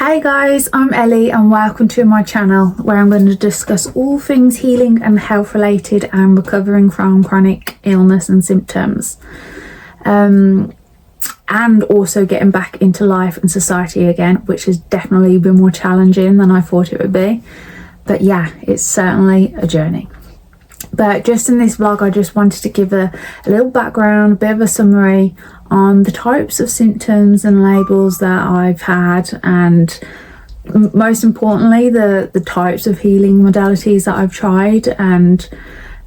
Hey guys, I'm Ellie and welcome to my channel where I'm going to discuss all things healing and health related and recovering from chronic illness and symptoms. And also getting back into life and society again, which has definitely been more challenging than I thought it would be. But yeah, it's certainly a journey. But just in this vlog, I just wanted to give a little background, a bit of a summary on the types of symptoms and labels that I've had, and most importantly, the types of healing modalities that I've tried, and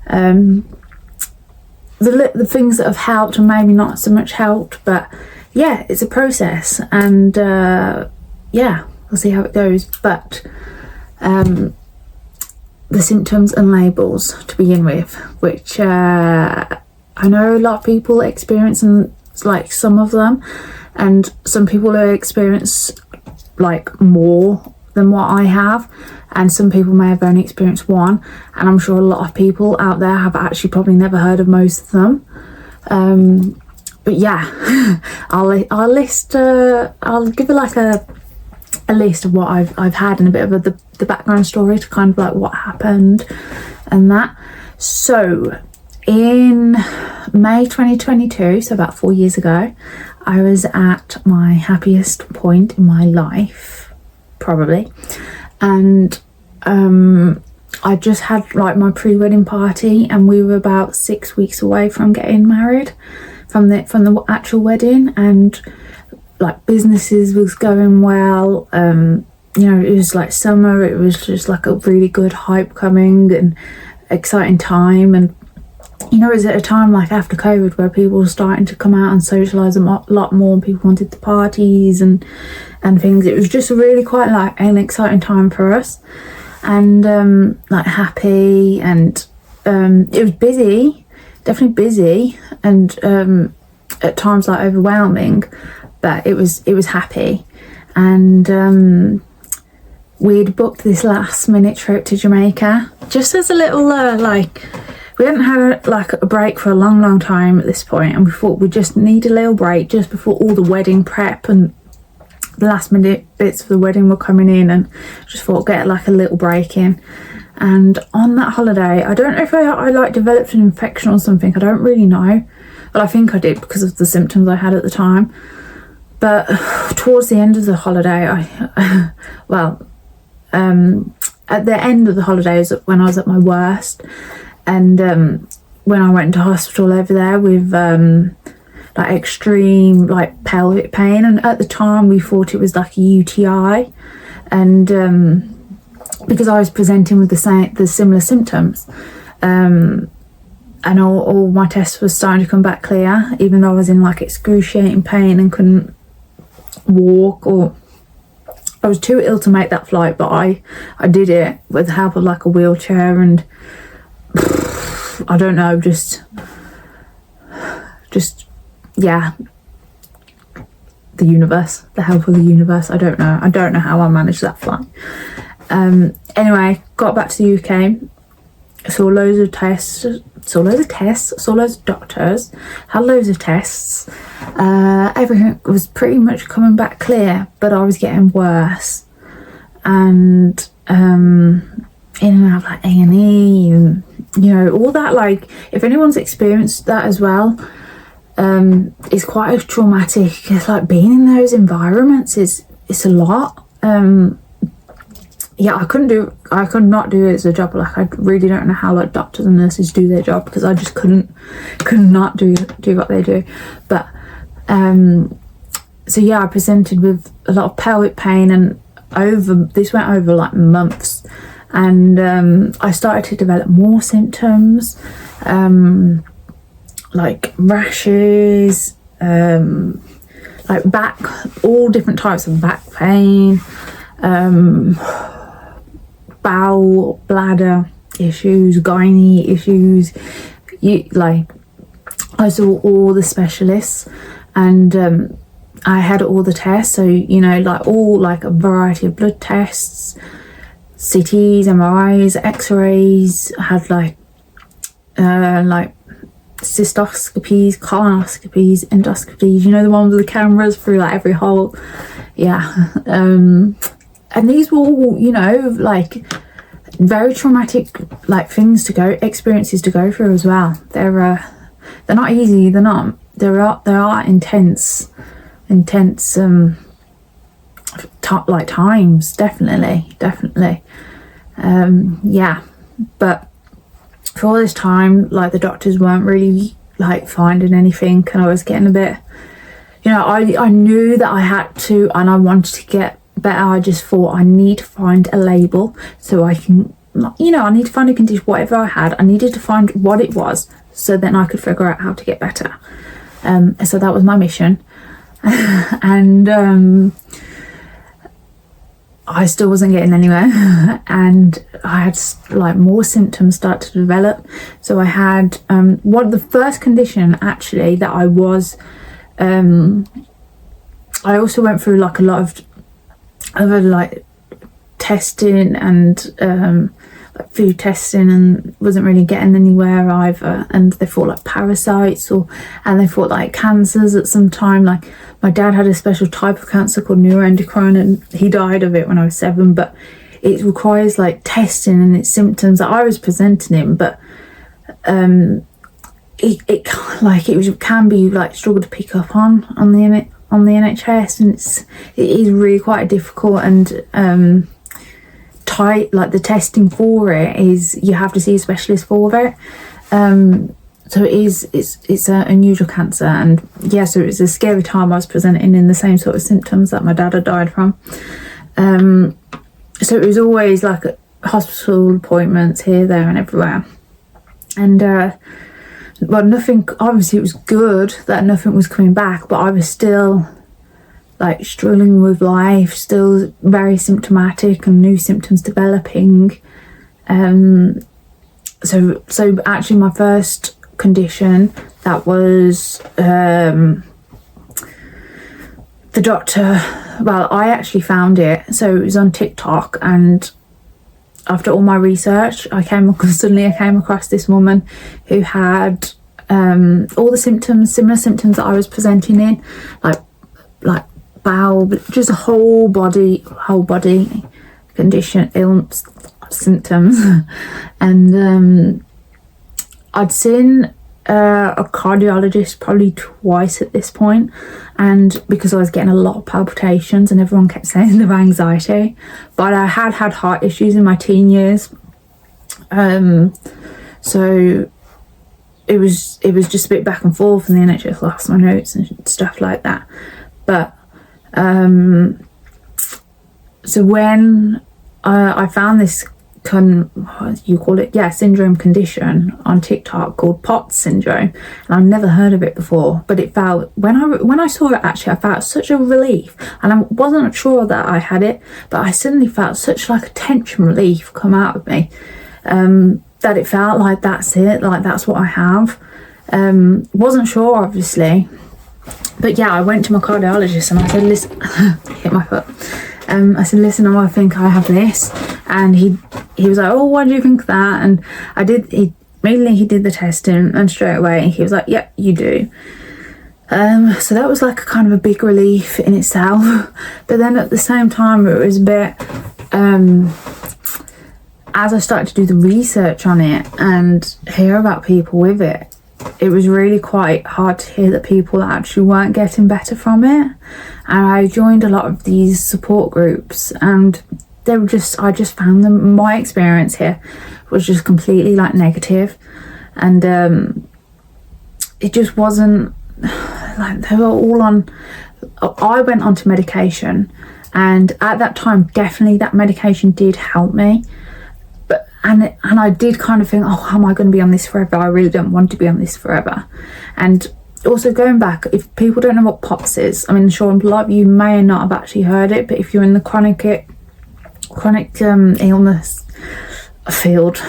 the things that have helped and maybe not so much helped. But yeah, it's a process, and yeah, we'll see how it goes. But the symptoms and labels to begin with, which I know a lot of people experience, and like some of them, and some people experience like more than what I have, and some people may have only experienced one, and I'm sure a lot of people out there have actually probably never heard of most of them. But yeah, I'll list I'll give it like a list of what I've had, and a bit of the background story to kind of like what happened and that. So in May 2022, so about 4 years ago, I was at my happiest point in my life, probably, and I just had like my pre-wedding party, and we were about 6 weeks away from getting married, from the actual wedding, and like businesses was going well. You know, it was like summer, it was just like a really good hype coming and exciting time. And you know, it was at a time like after COVID where people were starting to come out and socialise a lot more, and people wanted the parties and things. It was just really quite like an exciting time for us, and like happy, and it was busy, definitely busy, and at times like overwhelming, but it was happy. And we'd booked this last minute trip to Jamaica just as a little like, we hadn't had like a break for a long time at this point, and we thought we just need a little break just before all the wedding prep and the last minute bits for the wedding were coming in, and just thought get like a little break in. And on that holiday, I don't know if I like developed an infection or something, I don't really know, but I think I did because of the symptoms I had at the time. But towards the end of the holiday, at the end of the holidays when I was at my worst, and when I went to hospital over there with like extreme like pelvic pain, and at the time we thought it was like a UTI, and because I was presenting with the similar symptoms, and all my tests were starting to come back clear, even though I was in like excruciating pain and couldn't walk, or I was too ill to make that flight, but I did it with the help of like a wheelchair, and I don't know, just yeah, the universe, the help of the universe. I don't know how I managed that flight. Anyway, got back to the UK, saw loads of doctors, had loads of tests. Everything was pretty much coming back clear, but I was getting worse, and in and out of like A&E, and you know, all that. Like, if anyone's experienced that as well, it's quite a traumatic. It's like being in those environments it's a lot. Yeah, I could not do it as a job. Like, I really don't know how like doctors and nurses do their job, because I just could not do what they do. But so yeah, I presented with a lot of pelvic pain, and this went over like months, and I started to develop more symptoms, like rashes, like all different types of back pain, bowel, bladder issues, gynae issues. I saw all the specialists, and I had all the tests, so you know, like a variety of blood tests, CTs, MRIs, X-rays. I had like cystoscopies, colonoscopies, endoscopies, you know, the ones with the cameras through like every hole. yeah. And these were all, you know, like very traumatic like experiences to go through as well. They're not easy. There are intense like times, definitely. Yeah, but for all this time, like the doctors weren't really like finding anything, and I was getting a bit, you know, I knew that I had to, and I wanted to get better. I just thought I need to find a label so I can, you know, I need to find a condition, whatever I had, I needed to find what it was so then I could figure out how to get better. So that was my mission. And I still wasn't getting anywhere, and I had like more symptoms start to develop. So I had the first condition actually that I was I also went through like a lot of other like testing and like food testing, and wasn't really getting anywhere either. And they thought like parasites, and they thought like cancers at some time. Like my dad had a special type of cancer called neuroendocrine, and he died of it when I was 7. But it requires like testing and its symptoms that I was presenting him, but it can be like struggle to pick up on the NHS, and it is really quite difficult and tight. Like the testing for it is you have to see a specialist for it. So it's an unusual cancer, and yeah, so it was a scary time. I was presenting in the same sort of symptoms that my dad had died from. So it was always like hospital appointments here, there and everywhere. And well, nothing, obviously it was good that nothing was coming back, but I was still like struggling with life, still very symptomatic and new symptoms developing. So actually my first condition, that was the doctor, well, I actually found it, so it was on TikTok, and after all my research suddenly I came across this woman who had all the symptoms, similar symptoms that I was presenting in, like bowel, just a whole body condition, illness, symptoms. And I'd seen a cardiologist probably twice at this point, and because I was getting a lot of palpitations and everyone kept saying of anxiety, but I had heart issues in my teen years, so it was just a bit back and forth, and the NHS lost my notes and stuff like that. But so when I found this syndrome condition on TikTok called POTS syndrome, and I've never heard of it before, but it felt, when I saw it, actually I felt such a relief, and I wasn't sure that I had it, but I suddenly felt such like a tension relief come out of me, that it felt like that's it, like that's what I have. Wasn't sure obviously, but yeah, I went to my cardiologist and I said, listen, hit my foot. I said, listen, I think I have this, and he was like, oh, why do you think that? And immediately he did the testing, and straight away he was like, yep, you do. So that was like a kind of a big relief in itself. But then at the same time, it was a bit, as I started to do the research on it and hear about people with it, it was really quite hard to hear that people actually weren't getting better from it. And I joined a lot of these support groups, and they were I just found them, my experience here was just completely like negative, and it just wasn't like, they were all on, I went onto medication, and at that time definitely that medication did help me, but and I did kind of think, oh, am I going to be on this forever? I really don't want to be on this forever. And also going back, if people don't know what POTS is, I mean, sure, a lot of you may not have actually heard it, but if you're in the chronic illness field,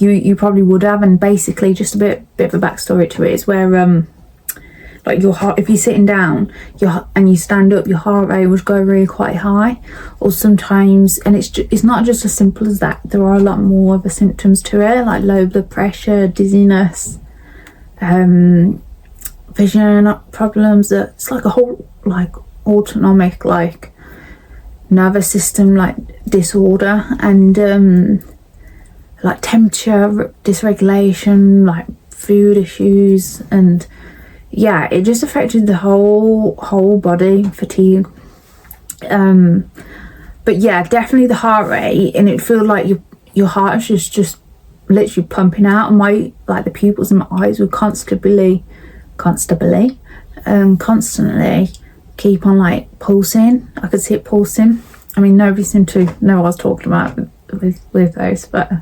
you probably would have. And basically, just a bit of a backstory to it is where like your heart, if you're sitting down and you stand up, your heart rate would go really quite high, or sometimes, and it's not just as simple as that, there are a lot more of the symptoms to it, like low blood pressure, dizziness, vision problems. It's like a whole, like autonomic like nervous system like disorder, and like temperature dysregulation, like food issues, and yeah, it just affected the whole body, fatigue. But yeah, definitely the heart rate, and it felt like your heart is just literally pumping out, and my like the pupils in my eyes would constantly keep on like pulsing. I could see it pulsing. I mean, nobody seemed to know what I was talking about with those, but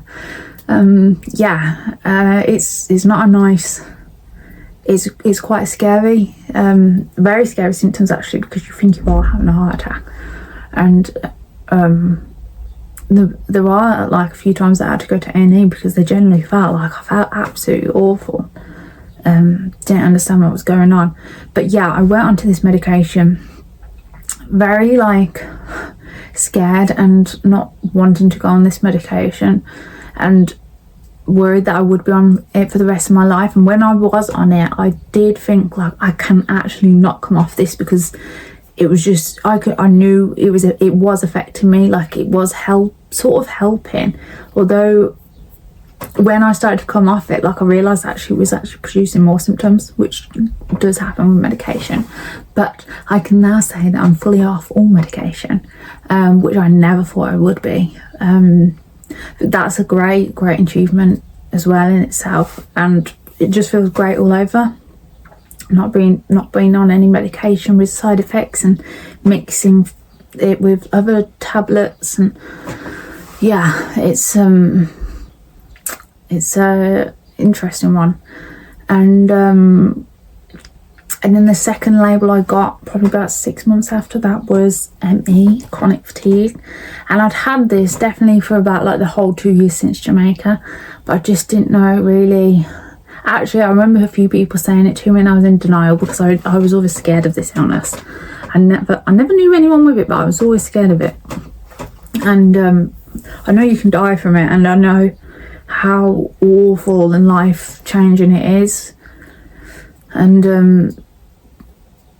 it's not a nice. It's quite scary, very scary symptoms actually, because you think you are having a heart attack, and there are like a few times that I had to go to A&E because they generally felt like I felt absolutely awful. Didn't understand what was going on, but yeah, I went onto this medication very like scared and not wanting to go on this medication, and worried that I would be on it for the rest of my life. And when I was on it, I did think like I can actually not come off this, because it was just I knew it was affecting me, like it was sort of helping, although when I started to come off it, like I realised actually it was actually producing more symptoms, which does happen with medication. But I can now say that I'm fully off all medication, which I never thought I would be. That's a great achievement as well in itself, and it just feels great all over. Not being on any medication with side effects and mixing it with other tablets, and yeah, it's a interesting one. And then the second label I got probably about 6 months after that was ME, chronic fatigue, and I'd had this definitely for about like the whole 2 years since Jamaica, but I just didn't know really. Actually, I remember a few people saying it to me, and I was in denial because I was always scared of this illness. I never knew anyone with it, but I was always scared of it. And I know you can die from it, and I know how awful and life changing it is. And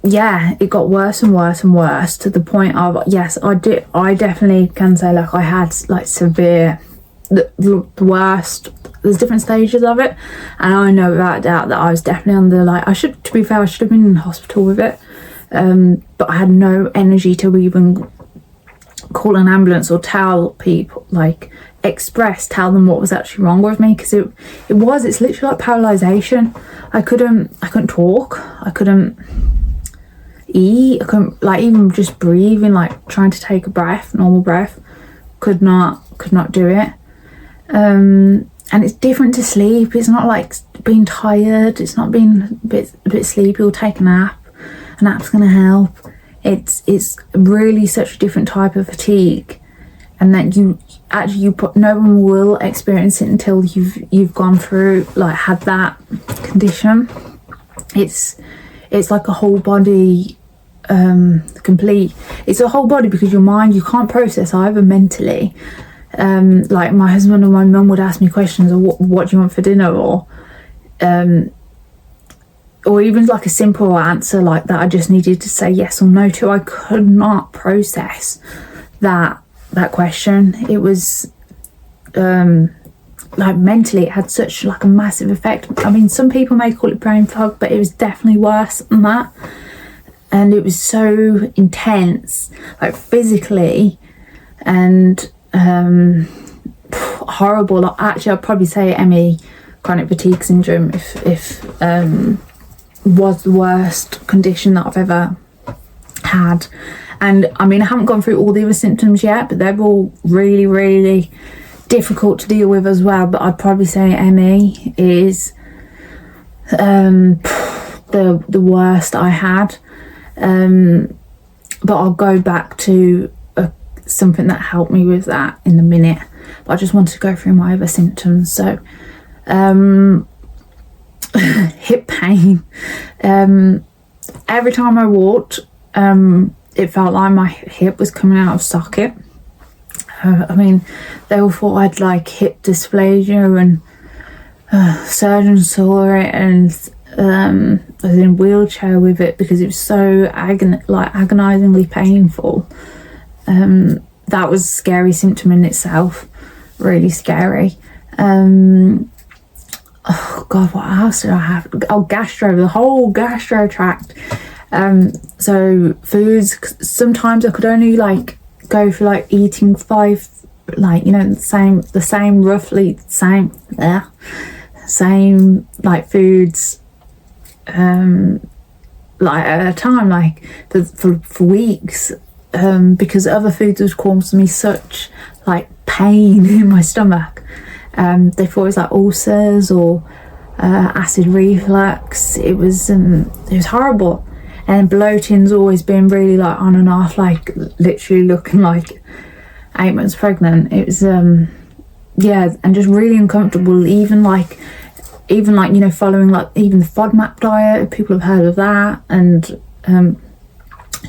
yeah, it got worse and worse and worse, to the point of, yes, I definitely can say like I had like severe, the worst. There's different stages of it, and I know without a doubt that I was definitely on the like, I should have been in hospital with it, but I had no energy to even call an ambulance or tell people, like tell them what was actually wrong with me, because it's literally like paralyzation. I couldn't talk, I couldn't eat, I couldn't like even just breathing, like trying to take a breath, normal breath, could not do it. And it's different to sleep. It's not like being tired, it's not being a bit sleepy or take a nap. A nap's gonna help. It's really such a different type of fatigue, and that no one will experience it until you've gone through, like, had that condition. It's like a whole body, it's a whole body, because your mind, you can't process either mentally. Like my husband or my mum would ask me questions of what do you want for dinner, or even like a simple answer like that I just needed to say yes or no to. I could not process that question. It was like mentally it had such like a massive effect. I mean, some people may call it brain fog, but it was definitely worse than that, and it was so intense, like physically, and horrible. Like, actually I'd probably say ME, chronic fatigue syndrome, if was the worst condition that I've ever had. And I mean, I haven't gone through all the other symptoms yet, but they're all really, really difficult to deal with as well. But I'd probably say ME is the worst I had. But I'll go back to something that helped me with that in a minute. But I just wanted to go through my other symptoms. So hip pain. Every time I walked, it felt like my hip was coming out of socket. I mean, they all thought I'd like hip dysplasia, and surgeons saw it, and I was in a wheelchair with it because it was so agonizingly painful. That was a scary symptom in itself, really scary. Oh God, what else did I have? Oh, the whole gastro tract. So foods, sometimes I could only like go for like eating 5, like, you know, the same roughly same like foods like at a time, like for weeks, because other foods would cause me such like pain in my stomach. They thought it was like ulcers or acid reflux. It was horrible. And bloating's always been really like on and off, like literally looking like 8 months pregnant. It was yeah, and just really uncomfortable. Even like you know, following like even the FODMAP diet, people have heard of that, and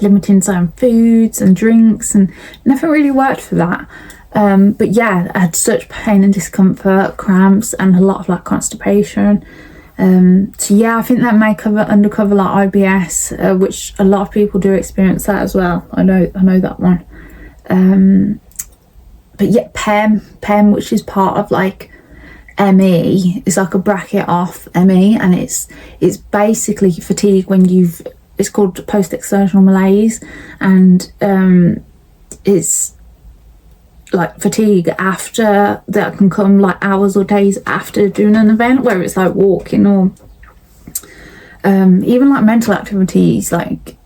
limiting some foods and drinks, and nothing really worked for that. But yeah, I had such pain and discomfort, cramps, and a lot of like constipation. So yeah, I think that may undercover like IBS, which a lot of people do experience that as well. I know that one. But yeah, PEM, which is part of like ME, is like a bracket off ME, and it's basically fatigue when it's called post-exertional malaise, and it's like fatigue after that can come like hours or days after doing an event, where it's like walking or even like mental activities like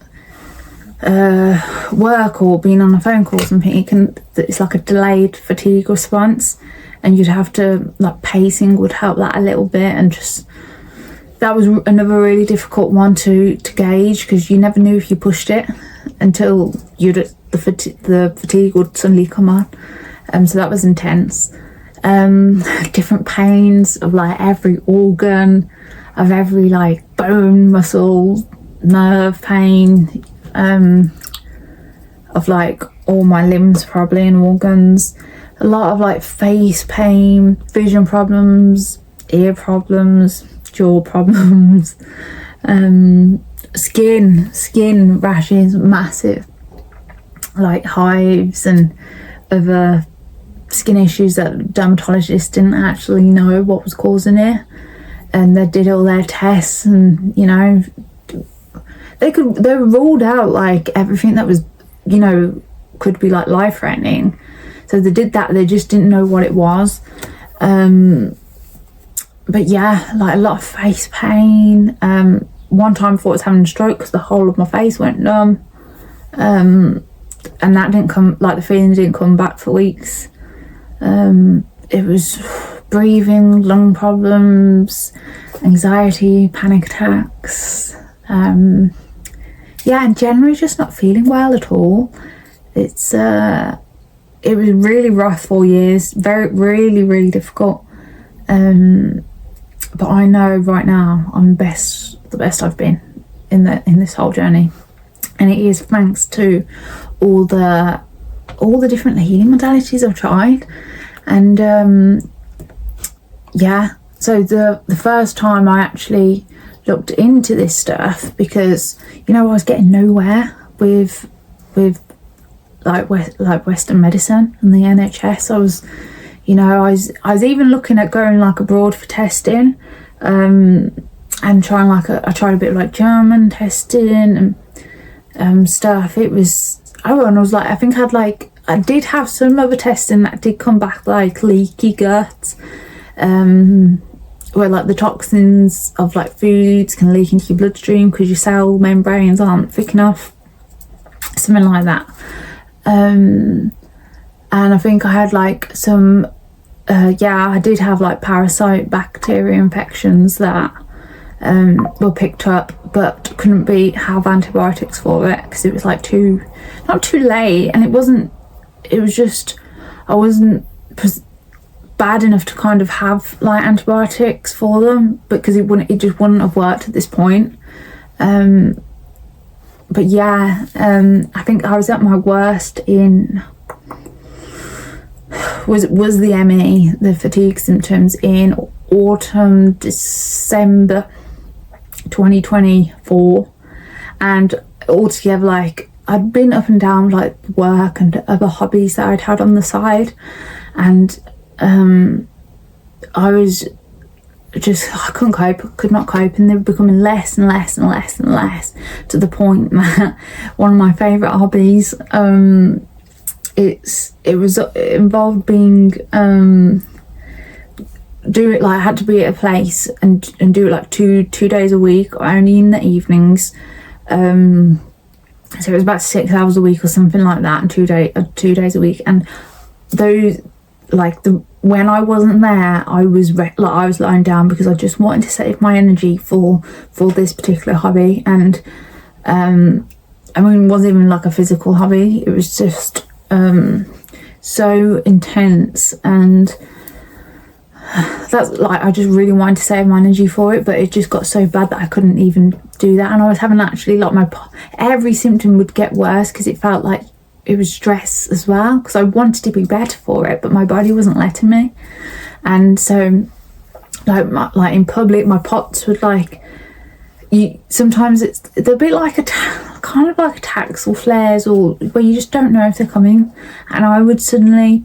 work or being on a phone call or something. It's like a delayed fatigue response, and you'd have to like pacing would help that a little bit, and just that was another really difficult one to gauge, because you never knew if you pushed it until the fatigue would suddenly come on. So that was intense. Different pains of like every organ, of every like bone, muscle, nerve pain, of like all my limbs probably and organs. A lot of like face pain, vision problems, ear problems, jaw problems, skin rashes, massive like hives and other skin issues that dermatologists didn't actually know what was causing it, and they did all their tests, and you know they ruled out like everything that was, you know, could be like life-threatening. So they did that, they just didn't know what it was. But yeah, like a lot of face pain. One time I thought I was having a stroke because the whole of my face went numb. And that didn't come, like the feeling didn't come back for weeks. It was breathing, lung problems, anxiety, panic attacks. Yeah, and generally just not feeling well at all. It was really rough 4 years, really difficult. But I know right now I'm the best I've been in this whole journey, and it is thanks to all the different healing modalities I've tried. And yeah, so the first time I actually looked into this stuff, because you know I was getting nowhere with like Western medicine and the NHS. I was even looking at going like abroad for testing, and trying I tried a bit of like German testing and stuff. It was, and I was like, I think I did have some other testing that did come back like leaky gut, where like the toxins of like foods can leak into your bloodstream because your cell membranes aren't thick enough, something like that. And I think I had like some I did have like parasite bacteria infections that were picked up, but couldn't have antibiotics for it because it was like not too late, and it was just I wasn't bad enough to kind of have like antibiotics for them, because it just wouldn't have worked at this point. But yeah, I think I was at my worst in was the ME, the fatigue symptoms, in autumn, December 2024, and altogether, like, I'd been up and down like work and other hobbies that I'd had on the side, and I was just, I couldn't cope, could not cope, and they were becoming less and less and less and less, to the point that one of my favourite hobbies, it involved being do it, like, I had to be at a place and do it like two days a week, only in the evenings. So it was about 6 hours a week or something like that, and 2 days a week. And those, like, when I wasn't there, I was I was lying down because I just wanted to save my energy for this particular hobby. And I mean, it wasn't even like a physical hobby, it was just so intense, and that's, like, I just really wanted to save my energy for it, but it just got so bad that I couldn't even do that. And I was having, actually, like, every symptom would get worse, because it felt like it was stress as well, because I wanted to be better for it, but my body wasn't letting me. And so, like in public, my POTS would, like, sometimes they're a bit like kind of like attacks or flares, or where you just don't know if they're coming. And I would suddenly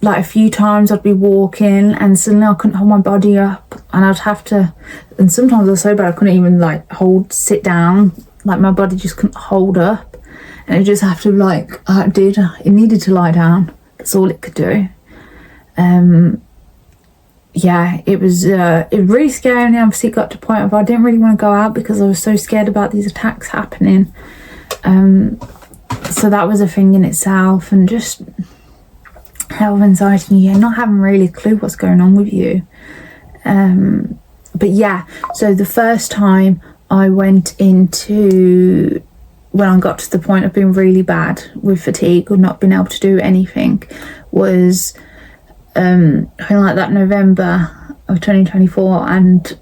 like, a few times I'd be walking and suddenly I couldn't hold my body up, and I'd have to, and sometimes I was so bad I couldn't even, like, sit down, like, my body just couldn't hold up, and it just have to, like, it needed to lie down. That's all it could do. Yeah, it was really scary, and obviously got to a point where I didn't really want to go out because I was so scared about these attacks happening. So that was a thing in itself, and just health anxiety, yeah, not having really a clue what's going on with you. But yeah, so the first time I went into, when I got to the point of being really bad with fatigue or not being able to do anything, was I feel like that November of 2024, and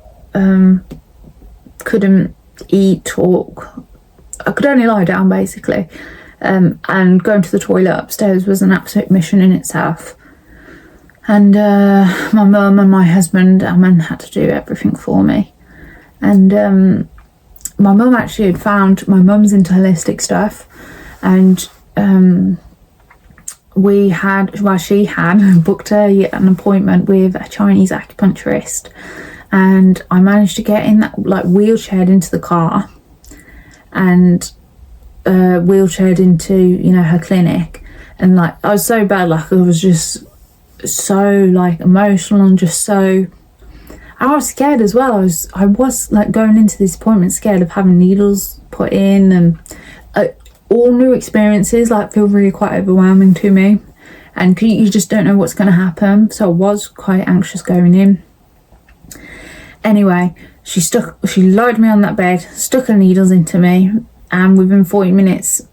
couldn't eat, talk. I could only lie down, basically. And going to the toilet upstairs was an absolute mission in itself. And my mum and my husband, Aman, had to do everything for me. And my mum actually had found, my mum's into holistic stuff, and she had booked an appointment with a Chinese acupuncturist, and I managed to get in that, like, wheelchaired into the car, and wheelchaired into, you know, her clinic. And, like, I was so bad, like, I was just so, like, emotional, and just so, I was scared as well. I was like, going into this appointment scared of having needles put in, and all new experiences, like, feel really quite overwhelming to me, and you just don't know what's going to happen. So I was quite anxious going in. Anyway, she lowered me on that bed, stuck her needles into me, and within 40 minutes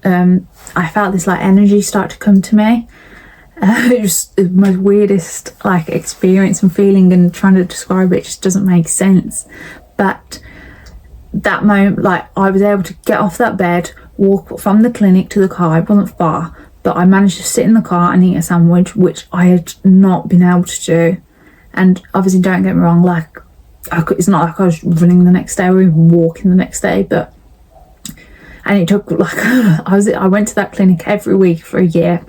I felt this, like, energy start to come to me. It was the most weirdest, like, experience and feeling, and trying to describe it just doesn't make sense. But that moment, like, I was able to get off that bed, walk from the clinic to the car. It wasn't far, but I managed to sit in the car and eat a sandwich, which I had not been able to do. And obviously, don't get me wrong, like, it's not like I was running the next day or even walking the next day, but, and it took, like, I went to that clinic every week for a year,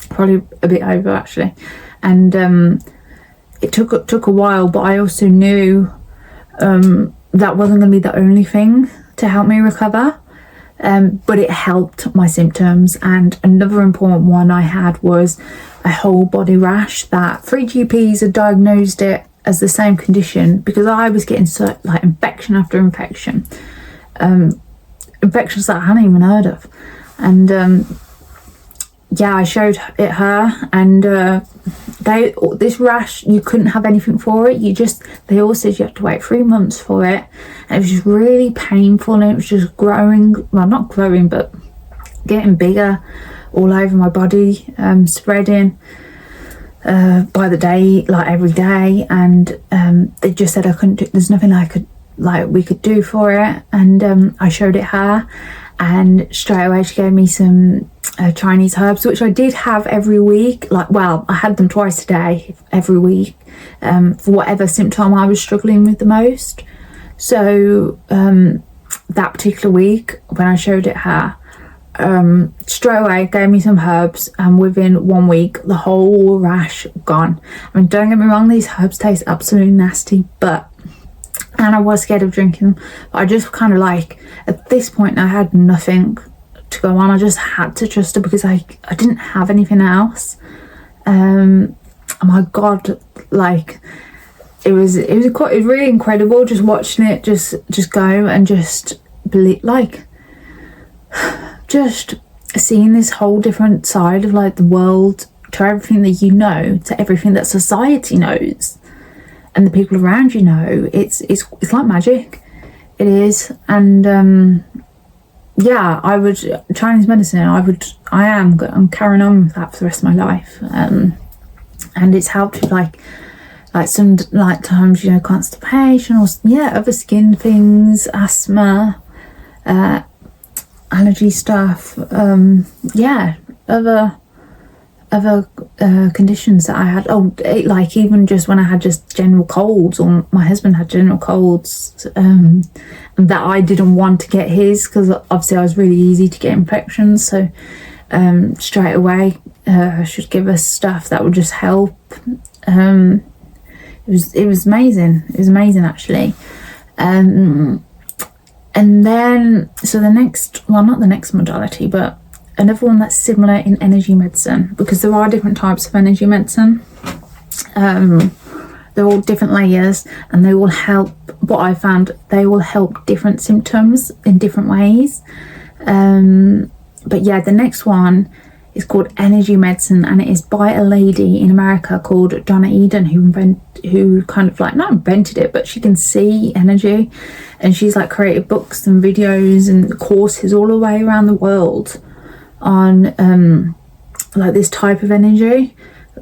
probably a bit over, actually. And it took a while, but I also knew that wasn't going to be the only thing to help me recover. But it helped my symptoms. And another important one I had was a whole body rash, that 3 GPs had diagnosed it as the same condition, because I was getting so, like, infection after infection, infections that I hadn't even heard of. And yeah, I showed it her, and this rash, you couldn't have anything for it. They all said you had to wait 3 months for it, and it was just really painful, and it was just growing, well, not growing, but getting bigger all over my body, spreading by the day, like, every day. And they just said I couldn't do, there's nothing we could do for it. And I showed it her, and straight away she gave me some Chinese herbs, which I did have every week. Like, well, I had them twice a day every week, for whatever symptom I was struggling with the most. So that particular week when I showed it her, straight away gave me some herbs, and within 1 week the whole rash gone. I mean, don't get me wrong, these herbs taste absolutely nasty, and I was scared of drinking them, but I just kind of like, at this point I had nothing to go on. I just had to trust her because I didn't have anything else. Oh my god, like it was really incredible just watching it just go, and just believe, like, just seeing this whole different side of like the world, to everything that you know, to everything that society knows and the people around you know. It's like magic. It is. And yeah, Chinese medicine, I'm carrying on with that for the rest of my life. And it's helped with like some like times, you know, constipation, or other skin things, asthma, allergy stuff, other conditions that I had. Like even just when I had just general colds, or my husband had general colds, that I didn't want to get his, because obviously I was really easy to get infections. So straight away should give us stuff that would just help. It was amazing. It was amazing, actually. And then, so the next, well, not the next modality, but another one that's similar in energy medicine, because there are different types of energy medicine. They're all different layers, and they will help, what I found, they will help different symptoms in different ways. But yeah, the next one is called energy medicine, and it is by a lady in America called Donna Eden, who kind of like, not invented it, but she can see energy, and she's like created books and videos and courses all the way around the world on like this type of energy,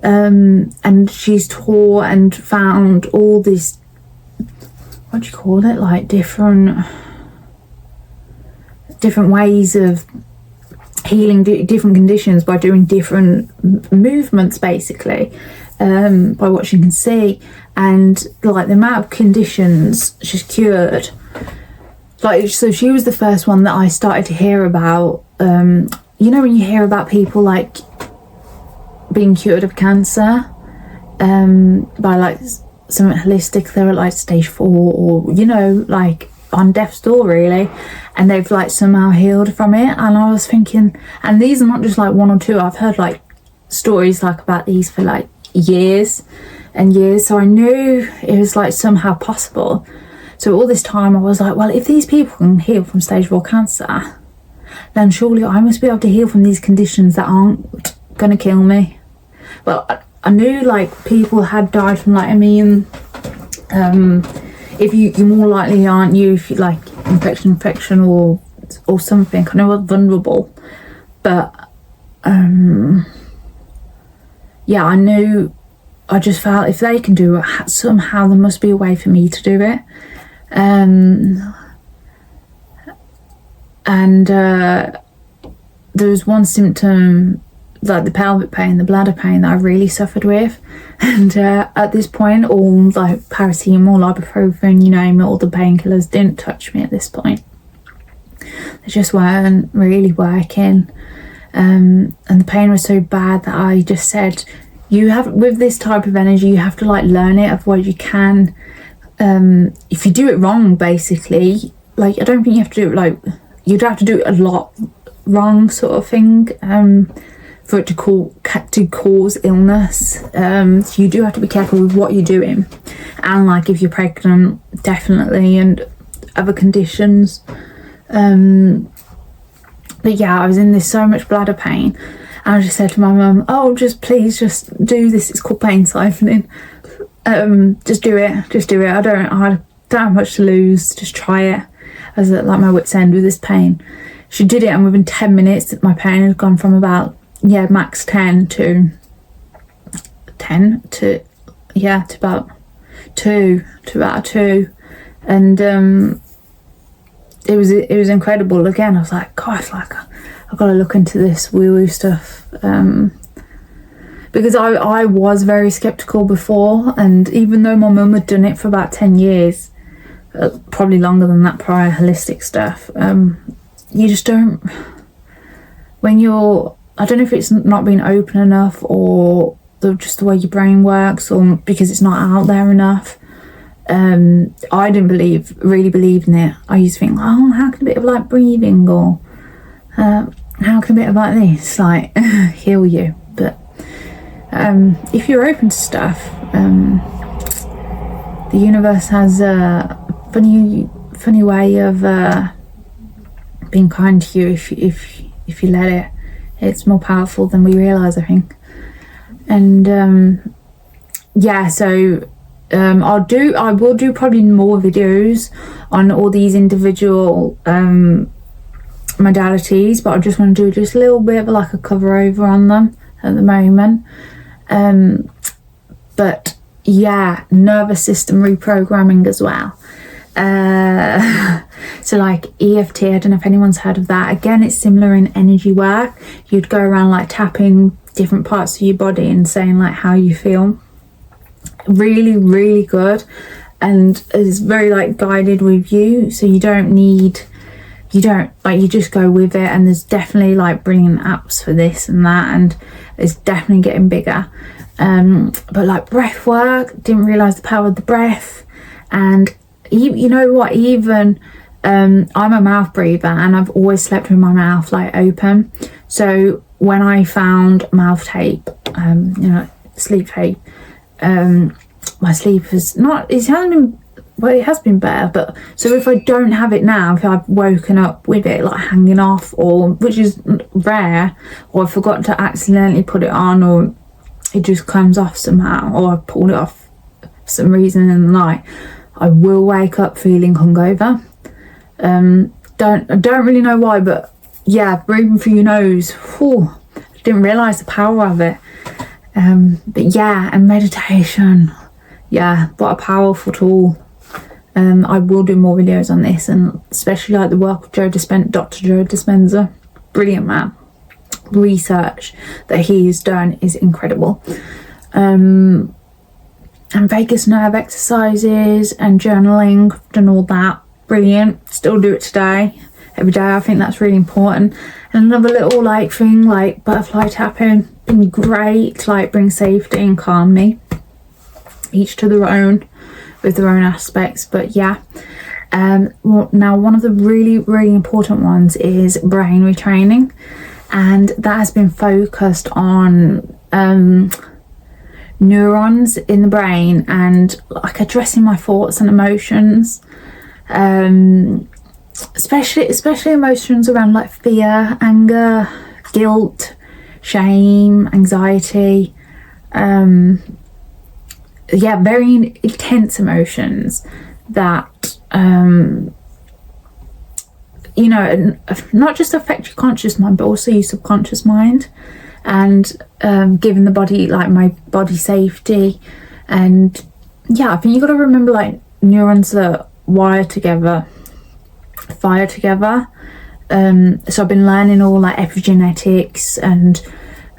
and she's taught and found all these, what do you call it, like different ways of healing different conditions by doing different movements, basically, by what she can see. And like the amount of conditions she's cured, like, so she was the first one that I started to hear about. You know, when you hear about people like being cured of cancer by like something holistic, they're at like stage 4, or, you know, like on death's door really, and they've like somehow healed from it. And I was thinking, and these are not just like one or two, I've heard like stories like about these for like years and years, so I knew it was like somehow possible. So all this time I was like, well, if these people can heal from stage 4 cancer, then surely I must be able to heal from these conditions that aren't gonna kill me. Well, I knew like people had died from like, I mean, if you're more likely, aren't you, if you like infection or something. I know I'm vulnerable, but yeah, I knew, I just felt if they can do it, somehow there must be a way for me to do it. And there was one symptom, like the pelvic pain, the bladder pain, that I really suffered with. And at this point, all like paracetamol, ibuprofen, you name it, all the painkillers didn't touch me at this point. They just weren't really working. And the pain was so bad that I just said, you have, with this type of energy, you have to like learn it, otherwise you can, if you do it wrong, basically, like, I don't think you have to do it like, you'd have to do it a lot wrong, sort of thing, for it to cause illness. So you do have to be careful with what you're doing, and like if you're pregnant, definitely, and other conditions. But yeah, I was in this so much bladder pain, and I just said to my mum, oh, please just do this, it's called pain siphoning. Just do it. I don't have much to lose, just try it. I was at like my wit's end with this pain. She did it, and within 10 minutes my pain had gone from about, max 10 to about 2 and it was incredible. Again, I was like, gosh, like I've got to look into this woo-woo stuff. because I was very skeptical before, and even though my mum had done it for about 10 years, probably longer than that prior holistic stuff, you just don't, when you're, I don't know if it's not being open enough, or just the way your brain works, or because it's not out there enough. I didn't really believe in it. I used to think, oh, how can a bit of like breathing, or how can a bit of like this like heal you? But if you're open to stuff, the universe has a funny way of being kind to you if you let it. It's more powerful than we realise, I think. And yeah, so I will do probably more videos on all these individual modalities, but I just want to do just a little bit of like a cover over on them at the moment. But yeah, nervous system reprogramming as well. So like EFT, I don't know if anyone's heard of that. Again, it's similar in energy work. You'd go around like tapping different parts of your body and saying like how you feel. Really, really good, and it's very like guided with you, so you just go with it. And there's definitely like brilliant apps for this and that, and it's definitely getting bigger. But like breath work, didn't realize the power of the breath. And you know what, even I'm a mouth breather, and I've always slept with my mouth like open. So when I found mouth tape, sleep tape, my sleep is not, it has been better, but so if I don't have it now, if I've woken up with it like hanging off, or which is rare, or I forgot to accidentally put it on, or it just comes off somehow, or I pulled it off for some reason in the night, I will wake up feeling hungover. I don't really know why, but yeah, breathing through your nose, whew, didn't realise the power of it. But yeah, and meditation, yeah, what a powerful tool. I will do more videos on this, and especially like the work of Dr. Joe Dispenza, brilliant man. Research that he's done is incredible. And vagus nerve exercises and journaling, done all that, brilliant. Still do it today, every day. I think that's really important. And another little like thing like butterfly tapping, been great, like bring safety and calm me, each to their own, with their own aspects. But yeah, now one of the really, really important ones is brain retraining, and that has been focused on neurons in the brain, and like addressing my thoughts and emotions, especially emotions around like fear, anger, guilt, shame, anxiety, very intense emotions that not just affect your conscious mind, but also your subconscious mind, and giving the body, like my body, safety. And yeah, I think you got to remember like neurons that wire together fire together. So I've been learning all like epigenetics and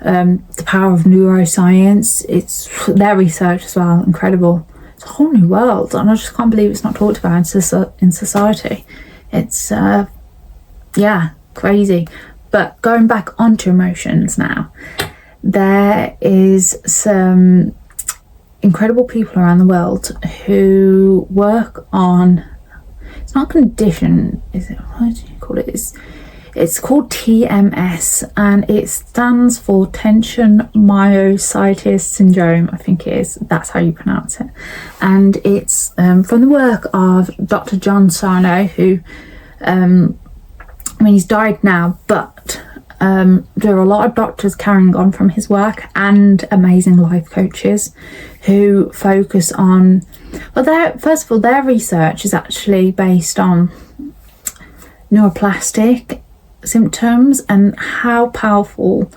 the power of neuroscience. It's their research as well, incredible. It's a whole new world, and I just can't believe it's not talked about in society. It's crazy. But going back onto emotions now, there is some incredible people around the world who work on, it's not condition, is it? What do you call it? It's called TMS, and it stands for tension myositis syndrome, I think it is. That's how you pronounce it. And it's from the work of Dr. John Sarno, who, he's died now, but there are a lot of doctors carrying on from his work, and amazing life coaches who focus on, first of all, their research is actually based on neuroplastic symptoms and how powerful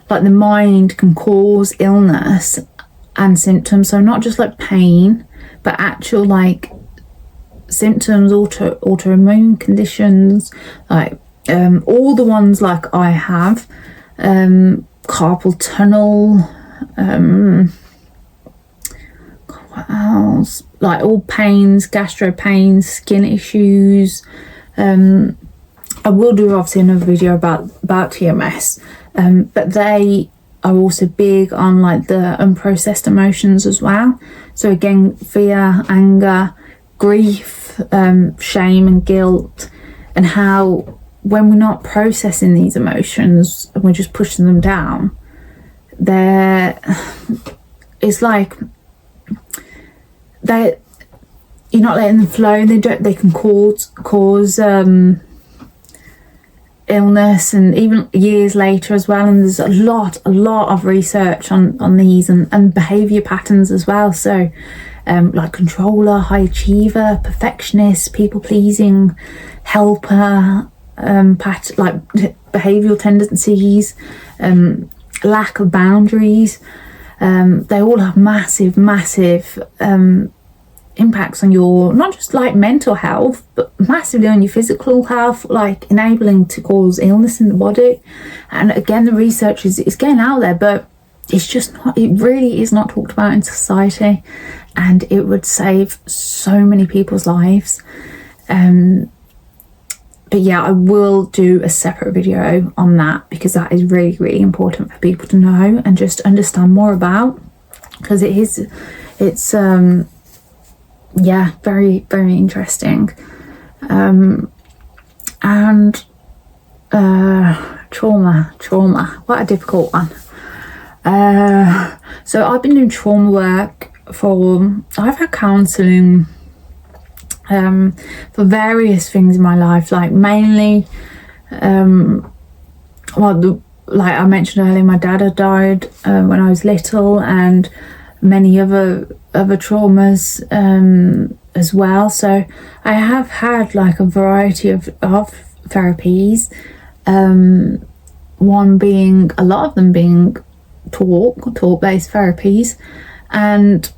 like the mind can cause illness and symptoms. So not just like pain, but actual like symptoms, autoimmune conditions, like all the ones like I have, carpal tunnel, what else, like all pains, gastro pains, skin issues. I will do obviously another video about TMS, but they are also big on like the unprocessed emotions as well. So again, fear, anger, grief, shame and guilt, and how when we're not processing these emotions and we're just pushing them down, it's like you're not letting them flow. They can cause illness, and even years later as well. And there's a lot of research on these and behavior patterns as well. So like controller, high achiever, perfectionist, people pleasing, helper, like behavioral tendencies, lack of boundaries. They all have massive impacts on your, not just like mental health, but massively on your physical health, like enabling to cause illness in the body. And again, the research is getting out there, but it's just not, it really is not talked about in society, and it would save so many people's lives. But yeah, I will do a separate video on that, because that is really important for people to know and just understand more about, because it's yeah, very interesting. And trauma, what a difficult one. So I've been doing trauma work I've had counselling for various things in my life, like mainly like I mentioned earlier, my dad had died when I was little, and many other traumas as well. So I have had like a variety of therapies, a lot of them being talk-based therapies, and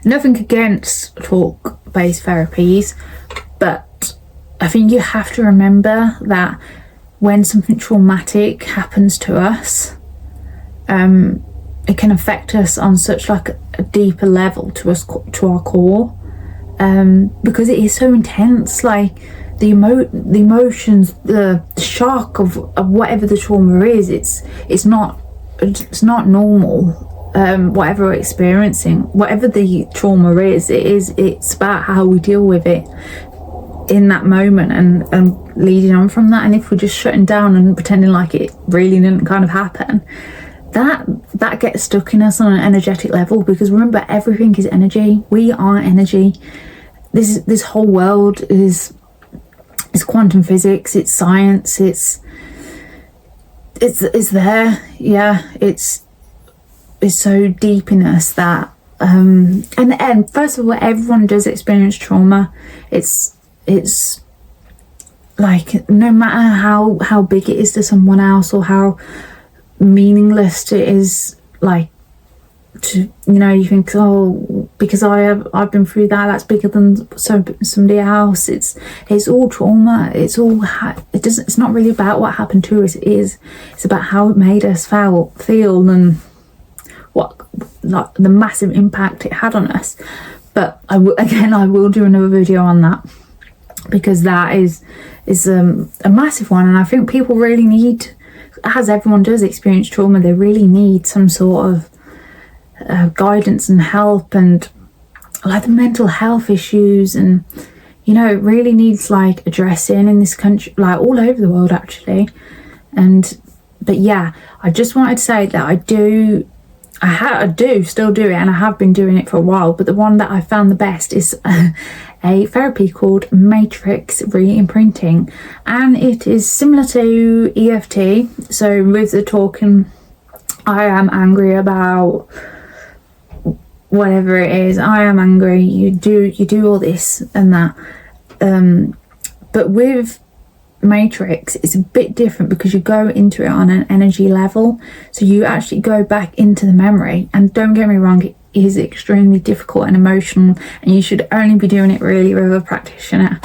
nothing against talk-based therapies, but I think you have to remember that when something traumatic happens to us, it can affect us on such like a deeper level to our core, because it is so intense. Like the emotions, the shock of whatever the trauma is, it's not normal. Whatever we're experiencing, whatever the trauma is, it's about how we deal with it in that moment and leading on from that. And if we're just shutting down and pretending like it really didn't kind of happen, that gets stuck in us on an energetic level, because remember, everything is energy. We are energy. This whole world is quantum physics, it's science, it's there. Yeah, it's so deep in us that and first of all, everyone does experience trauma. It's like, no matter how big it is to someone else, or how meaningless it is, like, to, you think, oh, because I've been through that's bigger than somebody else. It's all trauma. It's not really about what happened to us. It's about how it made us feel and what, like, the massive impact it had on us. But I will do another video on that, because that is a massive one, and I think people really need, as everyone does experience trauma, they really need some sort of guidance and help, and like the mental health issues, and it really needs like addressing in this country, like all over the world actually. But yeah, I just wanted to say that I do still do it, and I have been doing it for a while, but the one that I found the best is a therapy called matrix re-imprinting, and it is similar to EFT. So with the talking, I am angry about whatever it is, I am angry, you do all this and that, but with matrix it's a bit different, because you go into it on an energy level, so you actually go back into the memory. And don't get me wrong, it is extremely difficult and emotional, and you should only be doing it really with a practitioner,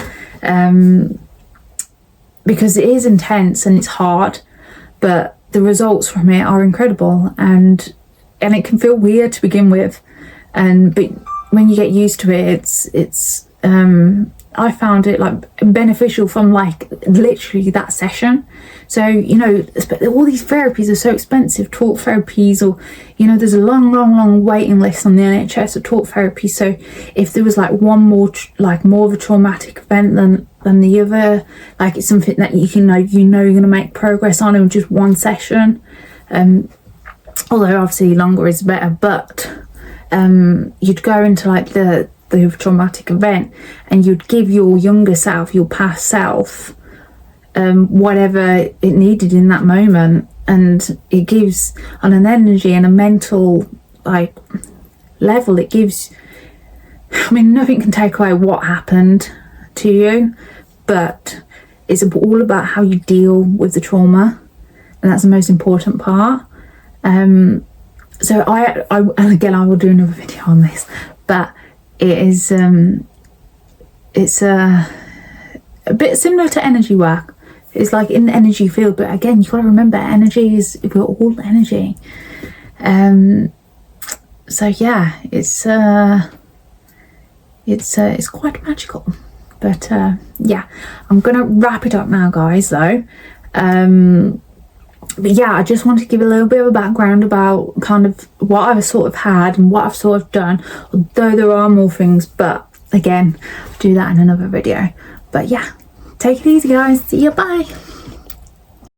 because it is intense and it's hard, but the results from it are incredible, and it can feel weird to begin with, but when you get used to it, it's I found it like beneficial from like literally that session. So, you know, all these therapies are so expensive, talk therapies, or, you know, there's a long waiting list on the NHS of talk therapy. So if there was like one more, like more of a traumatic event than the other, like it's something that you can know, you're going to make progress on in just one session. Although obviously longer is better, but you'd go into like the traumatic event and you'd give your younger self, your past self, whatever it needed in that moment, and it gives on an energy and a mental like level, it gives, I mean, nothing can take away what happened to you, but it's all about how you deal with the trauma, and that's the most important part. So I and again, I will do another video on this, but it is it's a bit similar to energy work. It's like in the energy field, but again, you've got to remember, energy is, we're all energy. So yeah, it's quite magical. But yeah, I'm gonna wrap it up now, guys, though. But yeah, I just want to give a little bit of a background about kind of what I've sort of had and what I've sort of done, although there are more things, but again, I'll do that in another video. But yeah, take it easy, guys. See you, bye.